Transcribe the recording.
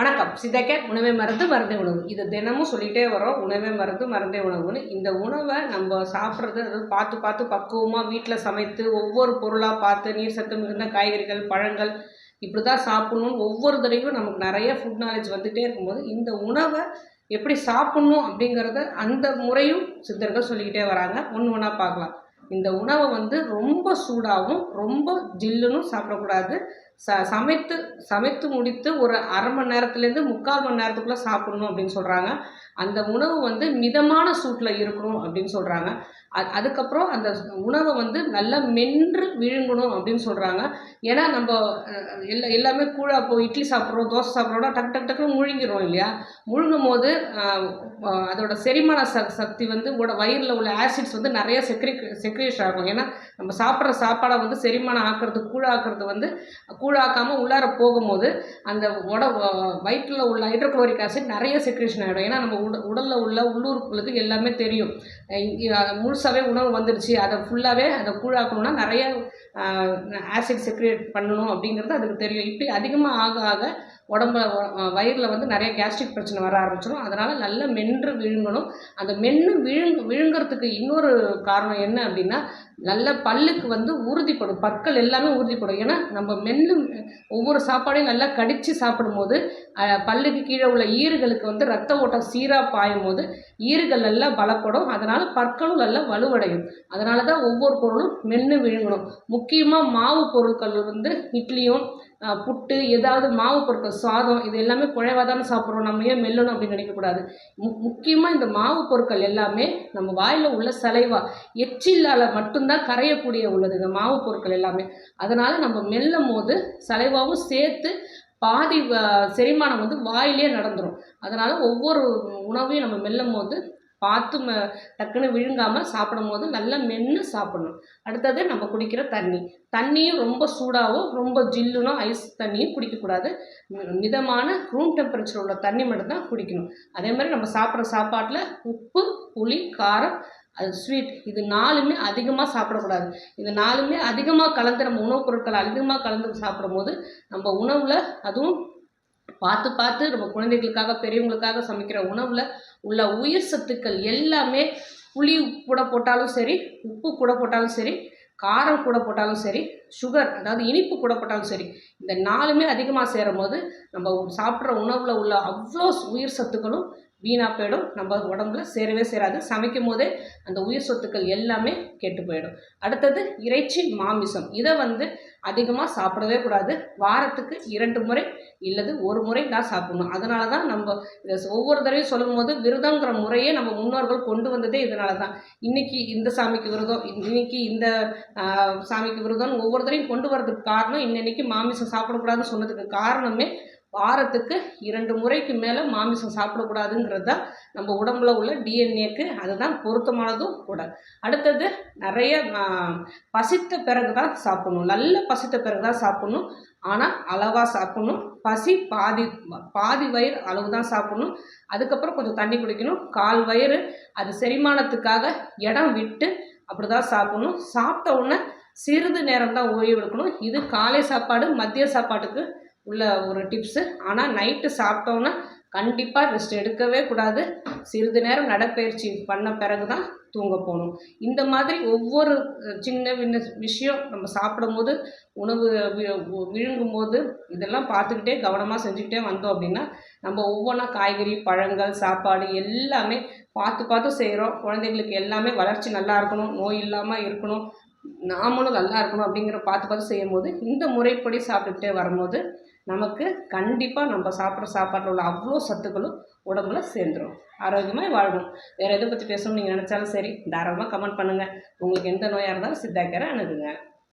வணக்கம். சித்தக்கேட் உணவே மருந்து மருந்தே உணவு. இது தினமும் சொல்லிகிட்டே வரோம். உணவே மருந்து மருந்தே உணவுன்னு. இந்த உணவை நம்ம சாப்பிட்றது அதாவது பார்த்து பார்த்து பக்குவமாக வீட்டில் சமைத்து ஒவ்வொரு பொருளாக பார்த்து நீர் சத்து மிகுந்த காய்கறிகள் பழங்கள் இப்படி தான் சாப்பிட்ணுன்னு ஒவ்வொரு தடவையும் நமக்கு நிறைய ஃபுட் நாலேஜ் வந்துகிட்டே இருக்கும்போது இந்த உணவை எப்படி சாப்பிட்ணும் அப்படிங்கிறத அந்த முறையும் சித்தர்கள் சொல்லிக்கிட்டே வராங்க. ஒன்று ஒன்றா பார்க்கலாம். இந்த உணவை ரொம்ப சூடாகவும் ரொம்ப ஜில்லுன்னு சாப்பிடக்கூடாது. சமைத்து முடித்து ஒரு அரை மணி நேரத்துலேருந்து 3/4 மணி நேரத்துக்குள்ளே சாப்பிடணும் அப்படின்னு சொல்கிறாங்க. அந்த உணவு மிதமான சூட்டில் இருக்கணும் அப்படின்னு சொல்கிறாங்க. அதுக்கப்புறம் அந்த உணவை நல்லா மென்று விழுங்கணும் அப்படின்னு சொல்கிறாங்க. ஏன்னா நம்ம எல்லாமே கூழா இட்லி சாப்பிட்றோம், தோசை சாப்பிட்றோம்னா டக்குன்னு முழுங்கிடும் இல்லையா? முழுங்கும் போது அதோட செரிமான சக்தி வயிறில் உள்ள ஆசிட்ஸ் நிறைய செக்ரேஷன் ஆகும். ஏன்னா நம்ம சாப்பிட்ற சாப்பாடை செரிமானம் ஆக்கிறது கூழாக்காமல் உள்ளார போகும்போது அந்த வயிற்றில் உள்ள ஹைட்ரோக்ளோரிக் ஆசிட் நிறைய செக்ரேஷன் ஆகிடும். ஏன்னா நம்ம உடலில் உள்ள உள்ளுறுப்புகளுக்கு எல்லாமே தெரியும். முழுசாகவே உணவு வந்துடுச்சு, அதை ஃபுல்லாகவே அதை கூழாக்கணும்னா நிறைய ஆசிட் செக்ரேட் பண்ணணும் அப்படிங்கிறது அதுக்கு தெரியும். இப்படி அதிகமாக ஆக ஆக உடம்புல வயிறில் நிறைய கேஸ்ட்ரிக் பிரச்சனை வர ஆரம்பிச்சிடும். அதனால் நல்லா மென்று விழுங்கணும். அந்த மென்று விழுங்கிறதுக்கு இன்னொரு காரணம் என்ன அப்படின்னா, நல்ல பல்லுக்கு உறுதிப்படும், பற்கள் எல்லாமே உறுதிப்படும். ஏன்னா நம்ம ஒவ்வொரு சாப்பாடையும் நல்லா கடித்து சாப்பிடும்போது பல்லுக்கு கீழே உள்ள ஈறுகளுக்கு ரத்த ஓட்டம் சீராக பாயும் போது ஈறுகள் நல்லா பலப்படும். அதனால் பற்களும் நல்லா வலுவடையும். அதனால தான் ஒவ்வொரு பொருளும் மென்று விழுங்கணும். முக்கியமாக மாவு பொருட்கள் இட்லியும் புட்டு ஏதாவது மாவு பொருட்கள் சாதம் இது எல்லாமே குழைவாக தானே சாப்பிட்றோம். நம்ம ஏன் மெல்லணும் அப்படின்னு நினைக்கக்கூடாது. முக்கியமாக இந்த மாவு பொருட்கள் எல்லாமே நம்ம வாயில் உள்ள சலைவா எச்சில்லால் மட்டும்தான் கரையக்கூடிய உள்ளது இந்த மாவு பொருட்கள் எல்லாமே. அதனால் நம்ம மெல்லும் போது சலைவாவும் சேர்த்து பாதி செரிமானம் வாயிலே நடந்துடும். அதனால் ஒவ்வொரு உணவையும் நம்ம மெல்லும் போது பார்த்து டக்குன்னு விழுங்காமல் சாப்பிடும் போது நல்லா மென்று சாப்பிடணும். அடுத்தது நம்ம குடிக்கிற தண்ணியும் ரொம்ப சூடாகவும் ரொம்ப ஜில்லுனும் ஐஸ் தண்ணியும் குடிக்கக்கூடாது. மிதமான ரூம் டெம்பரேச்சர் உள்ள தண்ணி மட்டும்தான் குடிக்கணும். அதே மாதிரி நம்ம சாப்பிட்ற சாப்பாட்டில் உப்பு, புளி, காரம், அது ஸ்வீட் இது 4மே அதிகமாக சாப்பிடக்கூடாது. இது 4மே அதிகமாக கலந்து நம்ம உணவுப் பொருட்களை அதிகமாக கலந்து சாப்பிடும் போது நம்ம உணவில் அதுவும் பார்த்து நம்ம குழந்தைகளுக்காக பெரியவங்களுக்காக சமைக்கிற உணவில் உள்ள உயிர் சத்துக்கள் எல்லாமே புளி கூட போட்டாலும் சரி, உப்பு கூட போட்டாலும் சரி, காரம் கூட போட்டாலும் சரி, சுகர் அதாவது இனிப்பு கூட போட்டாலும் சரி, இந்த 4மே அதிகமாக சேரும் போது நம்ம சாப்பிட்ற உணவில் உள்ள அவ்வளோ உயிர் சத்துக்களும் வீணாக போயிடும். நம்ம உடம்புல சேரவே சேராது. சமைக்கும் போதே அந்த உயிர் சொத்துக்கள் எல்லாமே கெட்டு போயிடும். அடுத்தது இறைச்சி, மாமிசம் இதை அதிகமாக சாப்பிடவே கூடாது. வாரத்துக்கு 2 முறை இல்லது 1 முறை தான் சாப்பிடணும். அதனால தான் நம்ம இதை ஒவ்வொரு தடவையும் சொல்லும் போது விரதங்கிற முறையே நம்ம முன்னோர்கள் கொண்டு வந்ததே இதனால தான். இன்றைக்கி இந்த சாமிக்கு விரதம், இன்றைக்கி இந்த சாமிக்கு விரதம்னு ஒவ்வொரு தடவையும் கொண்டு வரதுக்கு காரணம் இன்னைக்கு மாமிசம் சாப்பிடக்கூடாதுன்னு சொன்னதுக்கு காரணமே வாரத்துக்கு 2 முறைக்கு மேலே மாமிசம் சாப்பிடக்கூடாதுங்கிறது தான் நம்ம உடம்புல உள்ள டிஎன்ஏக்கு அதுதான் பொருத்தமானதும் கூட. அடுத்தது நிறைய பசித்த பிறகு தான் சாப்பிடணும். நல்ல பசித்த பிறகு தான் சாப்பிடணும். ஆனால் அளவாக சாப்பிடணும். பசி பாதி வயிறு அளவு தான் சாப்பிடணும். அதுக்கப்புறம் கொஞ்சம் தண்ணி குடிக்கணும். 1/4 வயிறு அது செரிமானத்துக்காக இடம் விட்டு அப்படி தான் சாப்பிடணும். சாப்பிட்ட உடனே சிறிது நேரம் தான் ஓய்வு எடுக்கணும். இது காலை சாப்பாடு மதிய சாப்பாட்டுக்கு உள்ள ஒரு டிப்ஸு. ஆனால் நைட்டு சாப்பிட்டோன்னா கண்டிப்பாக ரெஸ்ட் எடுக்கவே கூடாது. சிறிது நேரம் நடைப்பயிற்சி பண்ண பிறகு தான் தூங்க போகணும். இந்த மாதிரி ஒவ்வொரு சின்ன விஷயம் நம்ம சாப்பிடும்போது உணவு விழுங்கும் போது இதெல்லாம் பார்த்துக்கிட்டே கவனமாக செஞ்சுக்கிட்டே வந்தோம் அப்படின்னா நம்ம ஒவ்வொன்றா காய்கறி பழங்கள் சாப்பாடு எல்லாமே பார்த்து செய்கிறோம். குழந்தைங்களுக்கு எல்லாமே வளர்ச்சி நல்லா இருக்கணும், நோய் இல்லாமல் இருக்கணும், நாமளும் நல்லா இருக்கணும் அப்படிங்கிற பார்த்து செய்யும் போது இந்த முறைப்படி சாப்பிட்டுக்கிட்டே வரும்போது நமக்கு கண்டிப்பாக நம்ம சாப்பிட்ற சாப்பாட்டில் உள்ள அவ்வளோ சத்துக்களும் உடம்புல சேர்ந்துடும். ஆரோக்கியமாக வாழணும். வேறு எதை பற்றி பேசணும்னு நீங்கள் நினச்சாலும் சரி தாராளமாக கமெண்ட் பண்ணுங்கள். உங்களுக்கு எந்த நோயாக இருந்தாலும் சித்தாக்கரை அணுகுங்க.